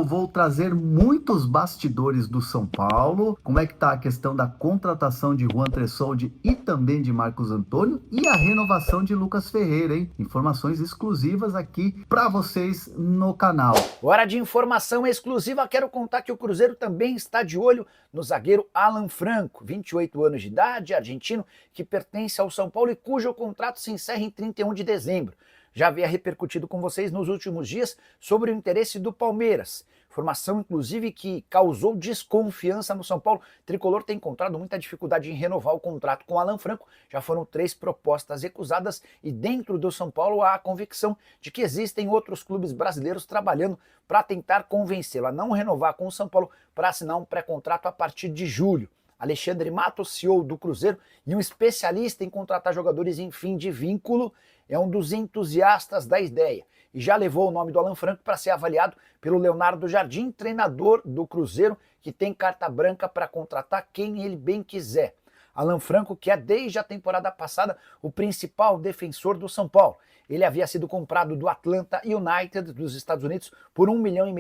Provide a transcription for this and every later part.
vou trazer muitos bastidores do São Paulo, como é que tá a questão da contratação de Juan Tressoldi e também de Marcos Antônio e a renovação de Lucas Ferreira, hein? Informações exclusivas aqui para vocês no canal. Hora de informação exclusiva, quero contar que o Cruzeiro também está de olho no zagueiro Alan Franco, 28 anos de idade, argentino, que pertence ao São Paulo e cujo contrato se encerra em 31 de dezembro. Já havia repercutido com vocês nos últimos dias sobre o interesse do Palmeiras. Informação, inclusive, que causou desconfiança no São Paulo. O tricolor tem encontrado muita dificuldade em renovar o contrato com Alan Franco. Já foram 3 propostas recusadas e dentro do São Paulo há a convicção de que existem outros clubes brasileiros trabalhando para tentar convencê-lo a não renovar com o São Paulo para assinar um pré-contrato a partir de julho. Alexandre Matos, CEO do Cruzeiro e um especialista em contratar jogadores em fim de vínculo, é um dos entusiastas da ideia e já levou o nome do Alan Franco para ser avaliado pelo Leonardo Jardim, treinador do Cruzeiro, que tem carta branca para contratar quem ele bem quiser. Alan Franco, que é desde a temporada passada o principal defensor do São Paulo. Ele havia sido comprado do Atlanta United dos Estados Unidos por R$1,5 milhão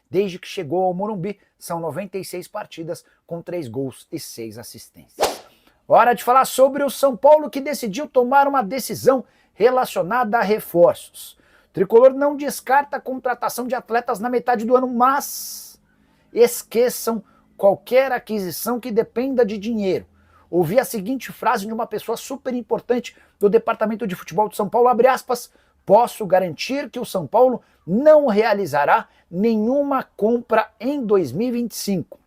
desde que chegou ao Morumbi. São 96 partidas com 3 gols e 6 assistências. Hora de falar sobre o São Paulo, que decidiu tomar uma decisão relacionada a reforços. O tricolor não descarta a contratação de atletas na metade do ano, mas esqueçam qualquer aquisição que dependa de dinheiro. Ouvi a seguinte frase de uma pessoa super importante do departamento de futebol de São Paulo, abre aspas, posso garantir que o São Paulo não realizará nenhuma compra em 2025.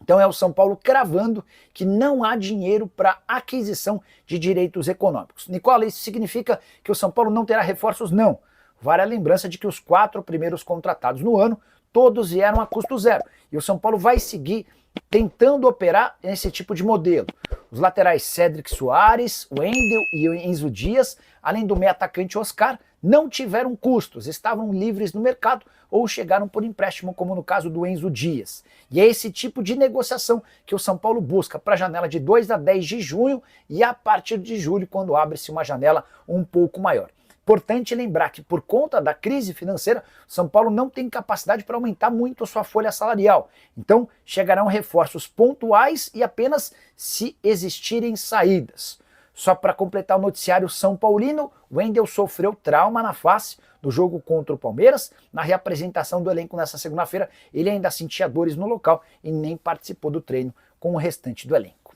Então é o São Paulo cravando que não há dinheiro para aquisição de direitos econômicos. Nicola, isso significa que o São Paulo não terá reforços? Não. Vale a lembrança de que os 4 primeiros contratados no ano, todos vieram a custo zero. E o São Paulo vai seguir tentando operar esse tipo de modelo. Os laterais Cédric Soares, Wendel e Enzo Dias, além do meio atacante Oscar, não tiveram custos, estavam livres no mercado ou chegaram por empréstimo, como no caso do Enzo Dias. E é esse tipo de negociação que o São Paulo busca para a janela de 2 a 10 de junho e a partir de julho, quando abre-se uma janela um pouco maior. Importante lembrar que, por conta da crise financeira, São Paulo não tem capacidade para aumentar muito a sua folha salarial. Então, chegarão reforços pontuais e apenas se existirem saídas. Só para completar o noticiário São Paulino, Wendel sofreu trauma na face do jogo contra o Palmeiras. Na reapresentação do elenco nessa segunda-feira, ele ainda sentia dores no local e nem participou do treino com o restante do elenco.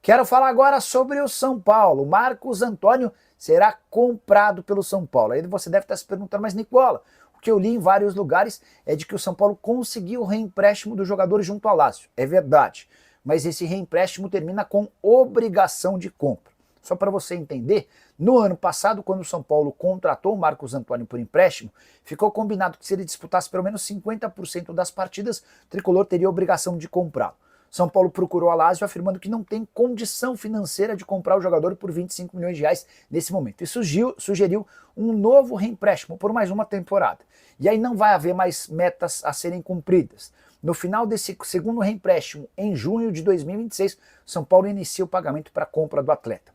Quero falar agora sobre o São Paulo. Marcos Antônio será comprado pelo São Paulo. Aí você deve estar se perguntando, mas Nicola, o que eu li em vários lugares é de que o São Paulo conseguiu o reempréstimo do jogador junto ao Lazio. É verdade, mas esse reempréstimo termina com obrigação de compra. Só para você entender, no ano passado, quando o São Paulo contratou o Marcos Antônio por empréstimo, ficou combinado que se ele disputasse pelo menos 50% das partidas, o tricolor teria a obrigação de comprá-lo. São Paulo procurou a Lazio afirmando que não tem condição financeira de comprar o jogador por R$25 milhões nesse momento. E sugeriu um novo reempréstimo por mais uma temporada. E aí não vai haver mais metas a serem cumpridas. No final desse segundo reempréstimo, em junho de 2026, São Paulo inicia o pagamento para a compra do atleta.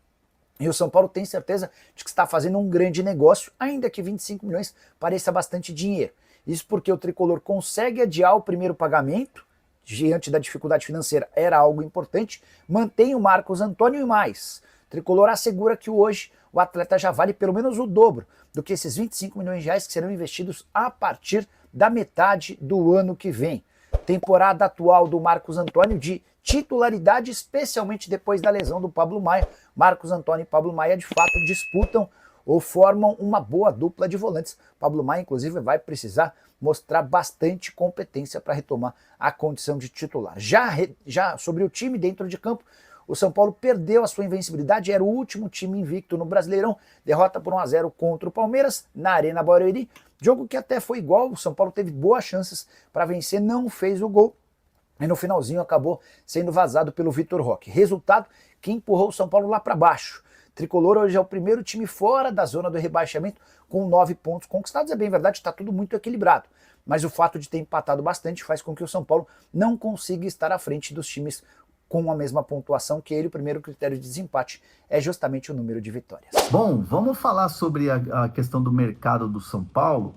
E o São Paulo tem certeza de que está fazendo um grande negócio, ainda que 25 milhões pareça bastante dinheiro. Isso porque o tricolor consegue adiar o primeiro pagamento, diante da dificuldade financeira era algo importante, mantém o Marcos Antônio e mais. O tricolor assegura que hoje o atleta já vale pelo menos o dobro do que esses 25 milhões que serão investidos a partir da metade do ano que vem. Temporada atual do Marcos Antônio de titularidade, especialmente depois da lesão do Pablo Maia. Marcos Antônio e Pablo Maia de fato disputam ou formam uma boa dupla de volantes. Pablo Maia, inclusive, vai precisar mostrar bastante competência para retomar a condição de titular. Já sobre o time dentro de campo, o São Paulo perdeu a sua invencibilidade, era o último time invicto no Brasileirão, derrota por 1 a 0 contra o Palmeiras, na Arena Barueri, jogo que até foi igual, o São Paulo teve boas chances para vencer, não fez o gol, e no finalzinho acabou sendo vazado pelo Vitor Roque. Resultado que empurrou o São Paulo lá para baixo. Tricolor hoje é o primeiro time fora da zona do rebaixamento com 9 pontos conquistados. É bem verdade, está tudo muito equilibrado. Mas o fato de ter empatado bastante faz com que o São Paulo não consiga estar à frente dos times com a mesma pontuação que ele. O primeiro critério de desempate é justamente o número de vitórias. Bom, vamos falar sobre a questão do mercado do São Paulo.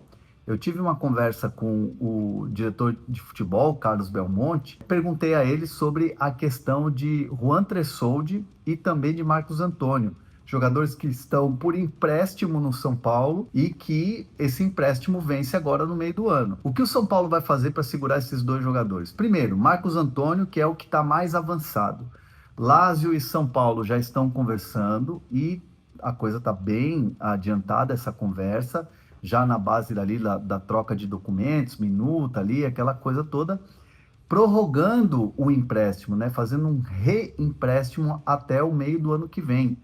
Eu tive uma conversa com o diretor de futebol, Carlos Belmonte, perguntei a ele sobre a questão de Juan Tressoldi e também de Marcos Antônio, jogadores que estão por empréstimo no São Paulo e que esse empréstimo vence agora no meio do ano. O que o São Paulo vai fazer para segurar esses dois jogadores? Primeiro, Marcos Antônio, que é o que está mais avançado. Lazio e São Paulo já estão conversando e a coisa está bem adiantada, essa conversa, já na base dali da troca de documentos, minuta ali, aquela coisa toda, prorrogando o empréstimo, né? Fazendo um reempréstimo até o meio do ano que vem,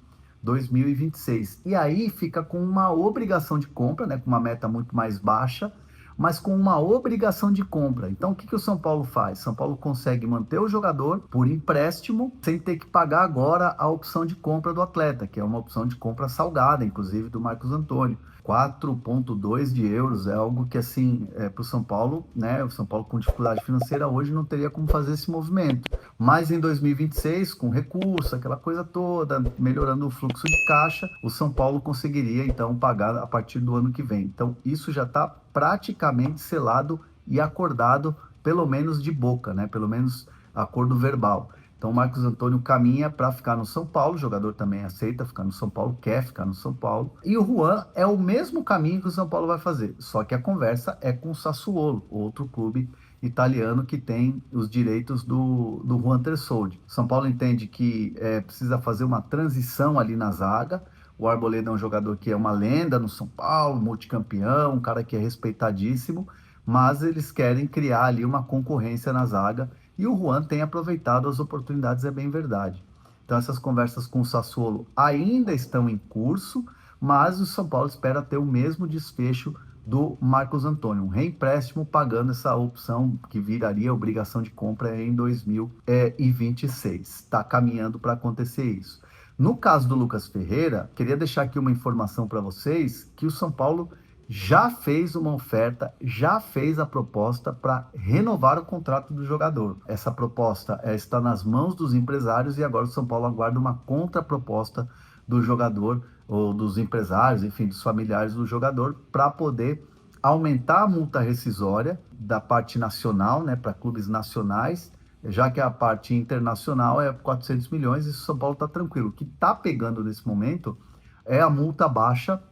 2026. E aí fica com uma obrigação de compra, né? Com uma meta muito mais baixa, mas com uma obrigação de compra. Então, o que o São Paulo faz? São Paulo consegue manter o jogador por empréstimo, sem ter que pagar agora a opção de compra do atleta, que é uma opção de compra salgada, inclusive do Marcos Antônio. 4,2 de euros é algo que, assim, para o São Paulo, né? O São Paulo com dificuldade financeira hoje não teria como fazer esse movimento. Mas em 2026, com recurso, aquela coisa toda, melhorando o fluxo de caixa, o São Paulo conseguiria, então, pagar a partir do ano que vem. Então, isso já está praticamente selado e acordado, pelo menos de boca, né? Pelo menos acordo verbal. Então, o Marcos Antônio caminha para ficar no São Paulo, o jogador também aceita ficar no São Paulo, quer ficar no São Paulo. E o Juan é o mesmo caminho que o São Paulo vai fazer, só que a conversa é com o Sassuolo, outro clube italiano que tem os direitos do Juan Tressoldi. São Paulo entende que precisa fazer uma transição ali na zaga. O Arboleda é um jogador que é uma lenda no São Paulo, multicampeão, um cara que é respeitadíssimo, mas eles querem criar ali uma concorrência na zaga. E o Juan tem aproveitado as oportunidades, é bem verdade. Então essas conversas com o Sassuolo ainda estão em curso, mas o São Paulo espera ter o mesmo desfecho do Marcos Antônio, um reempréstimo pagando essa opção que viraria obrigação de compra em 2026. Está caminhando para acontecer isso. No caso do Lucas Ferreira, queria deixar aqui uma informação para vocês que o São Paulo já fez uma oferta, já fez a proposta para renovar o contrato do jogador. Essa proposta está nas mãos dos empresários e agora o São Paulo aguarda uma contraproposta do jogador ou dos empresários, enfim, dos familiares do jogador, para poder aumentar a multa rescisória da parte nacional, né, para clubes nacionais, já que a parte internacional é 400 milhões e o São Paulo está tranquilo. O que está pegando nesse momento é a multa baixa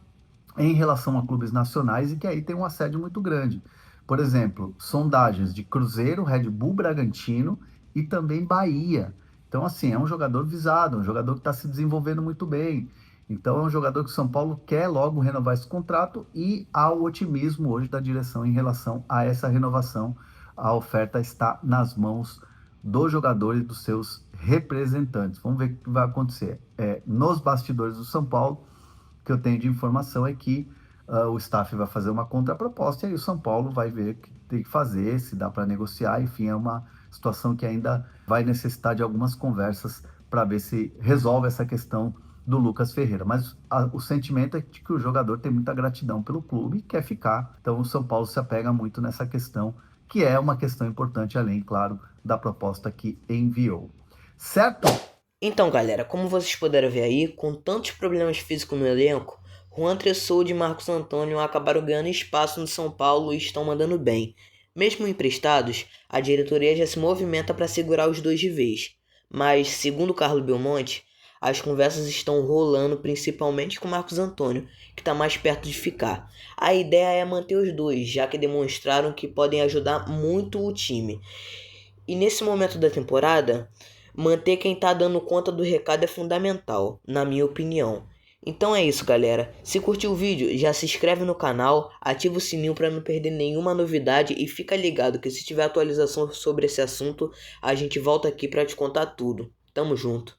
em relação a clubes nacionais e que aí tem um assédio muito grande. Por exemplo, sondagens de Cruzeiro, Red Bull Bragantino e também Bahia. Então, assim, é um jogador visado, um jogador que está se desenvolvendo muito bem. Então, é um jogador que o São Paulo quer logo renovar esse contrato e há o otimismo hoje da direção em relação a essa renovação. A oferta está nas mãos do jogador e dos seus representantes. Vamos ver o que vai acontecer. Nos bastidores do São Paulo, que eu tenho de informação é que o staff vai fazer uma contraproposta e aí o São Paulo vai ver o que tem que fazer, se dá para negociar, enfim, é uma situação que ainda vai necessitar de algumas conversas para ver se resolve essa questão do Lucas Ferreira. Mas o sentimento é de que o jogador tem muita gratidão pelo clube e quer ficar, então o São Paulo se apega muito nessa questão, que é uma questão importante, além, claro, da proposta que enviou. Certo? Então, galera, como vocês puderam ver aí, com tantos problemas físicos no elenco, Juan Tressoldi e Marcos Antônio acabaram ganhando espaço no São Paulo e estão mandando bem. Mesmo emprestados, a diretoria já se movimenta para segurar os dois de vez. Mas, segundo Carlos Belmonte, as conversas estão rolando principalmente com Marcos Antônio, que está mais perto de ficar. A ideia é manter os dois, já que demonstraram que podem ajudar muito o time. E nesse momento da temporada, manter quem tá dando conta do recado é fundamental, na minha opinião. Então é isso, galera. Se curtiu o vídeo, já se inscreve no canal, ativa o sininho para não perder nenhuma novidade e fica ligado que se tiver atualização sobre esse assunto, a gente volta aqui para te contar tudo. Tamo junto.